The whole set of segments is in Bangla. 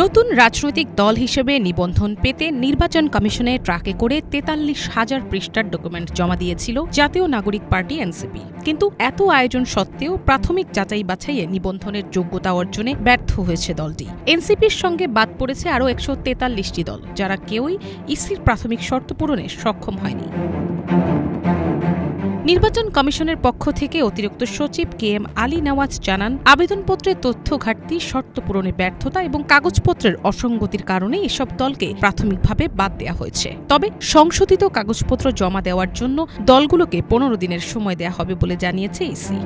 নতুন রাজনৈতিক দল হিসেবে নিবন্ধন পেতে নির্বাচন কমিশনে ট্রাকে করে ৪৩,০০০ পৃষ্ঠার ডকুমেন্ট জমা দিয়েছিল জাতীয় নাগরিক পার্টি এনসিপি। কিন্তু এত আয়োজন সত্ত্বেও প্রাথমিক যাচাই বাছাইয়ে নিবন্ধনের যোগ্যতা অর্জনে ব্যর্থ হয়েছে দলটি। এনসিপির সঙ্গে বাদ পড়েছে আরও ১৪৩টি দল, যারা কেউই ইসির প্রাথমিক শর্ত পূরণে সক্ষম হয়নি। নির্বাচন কমিশনের পক্ষ থেকে অতিরিক্ত সচিব KM আলী নওয়াজ জানান, আবেদনপত্রে তথ্য ঘাটতি, শর্ত পূরণে ব্যর্থতা এবং কাগজপত্রের অসঙ্গতির কারণে এসব দলকে প্রাথমিকভাবে বাদ দেওয়া হয়েছে। তবে সংশোধিত কাগজপত্র জমা দেওয়ার জন্য দলগুলোকে ১৫ দিনের সময় দেওয়া হবে বলে জানিয়েছে ইসি।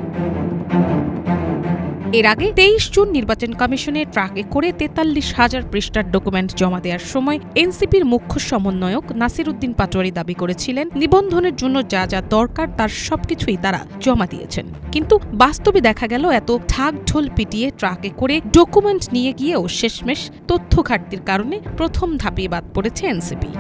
এর আগে ২৩ জুন নির্বাচন কমিশনে ট্রাকে করে ৪৩,০০০ পৃষ্ঠার ডকুমেন্ট জমা দেওয়ার সময় এনসিপির মুখ্য সমন্বয়ক নাসির উদ্দিন পাটোয়ারি দাবি করেছিলেন, নিবন্ধনের জন্য যা যা দরকার তার সবকিছুই তারা জমা দিয়েছেন। কিন্তু বাস্তবে দেখা গেল এত ঢাকঢোল পিটিয়ে ট্রাকে করে ডকুমেন্ট নিয়ে গিয়েও শেষমেশ তথ্য ঘাটতির কারণে প্রথম ধাপে বাদ পড়েছে এনসিপি।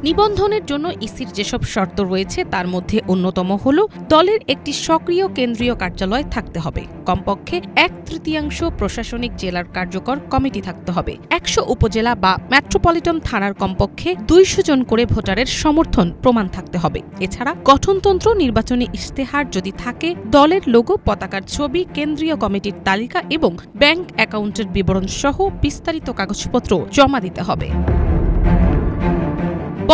নিবন্ধনের জন্য ইসির যেসব শর্ত রয়েছে তার মধ্যে অন্যতম হল দলের একটি সক্রিয় কেন্দ্রীয় কার্যালয় থাকতে হবে, কমপক্ষে ১/৩ প্রশাসনিক জেলার কার্যকর কমিটি থাকতে হবে, ১০০ উপজেলা বা মেট্রোপলিটন থানার কমপক্ষে ২০০ জন করে ভোটারের সমর্থন প্রমাণ থাকতে হবে। এছাড়া গঠনতন্ত্র, নির্বাচনী ইশতেহার যদি থাকে, দলের লোগো, পতাকার ছবি, কেন্দ্রীয় কমিটির তালিকা এবং ব্যাংক অ্যাকাউন্টের বিবরণ সহ বিস্তারিত কাগজপত্র জমা দিতে হবে।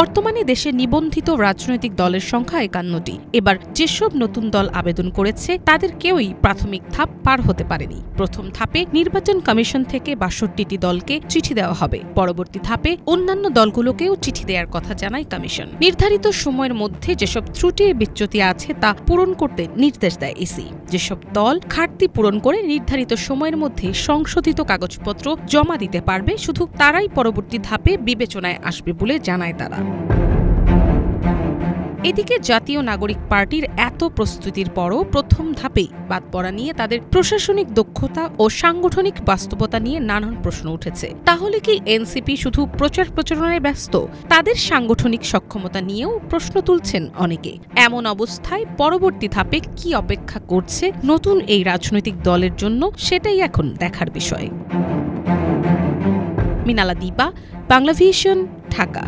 বর্তমানে দেশে নিবন্ধিত রাজনৈতিক দলের সংখ্যা ৫১টি। এবার যেসব নতুন দল আবেদন করেছে তাদের কেউই প্রাথমিক ধাপ পার হতে পারেনি। প্রথম ধাপে নির্বাচন কমিশন থেকে ৬২টি দলকে চিঠি দেওয়া হবে। পরবর্তী ধাপে অন্যান্য দলগুলোকেও চিঠি দেওয়ার কথা জানায় কমিশন। নির্ধারিত সময়ের মধ্যে যেসব ত্রুটি বিচ্যুতি আছে তা পূরণ করতে নির্দেশ দেয় ইসি। যেসব দল ঘাটতি পূরণ করে নির্ধারিত সময়ের মধ্যে সংশোধিত কাগজপত্র জমা দিতে পারবে, শুধু তারাই পরবর্তী ধাপে বিবেচনায় আসবে বলে জানায় তারা। এদিকে জাতীয় নাগরিক পার্টির এত প্রস্তুতির পরও প্রথম ধাপেই বাদ পড়া নিয়ে তাদের প্রশাসনিক দক্ষতা ও সাংগঠনিক বাস্তবতা নিয়ে নানান প্রশ্ন উঠেছে। তাহলে কি এনসিপি শুধু প্রচার প্রচারণায় ব্যস্ত? তাদের সাংগঠনিক সক্ষমতা নিয়েও প্রশ্ন তুলছেন অনেকে। এমন অবস্থায় পরবর্তী ধাপে কি অপেক্ষা করছে নতুন এই রাজনৈতিক দলের জন্য, সেটাই এখন দেখার বিষয়। মিনালা দীপা, বাংলাভিশন, ঢাকা।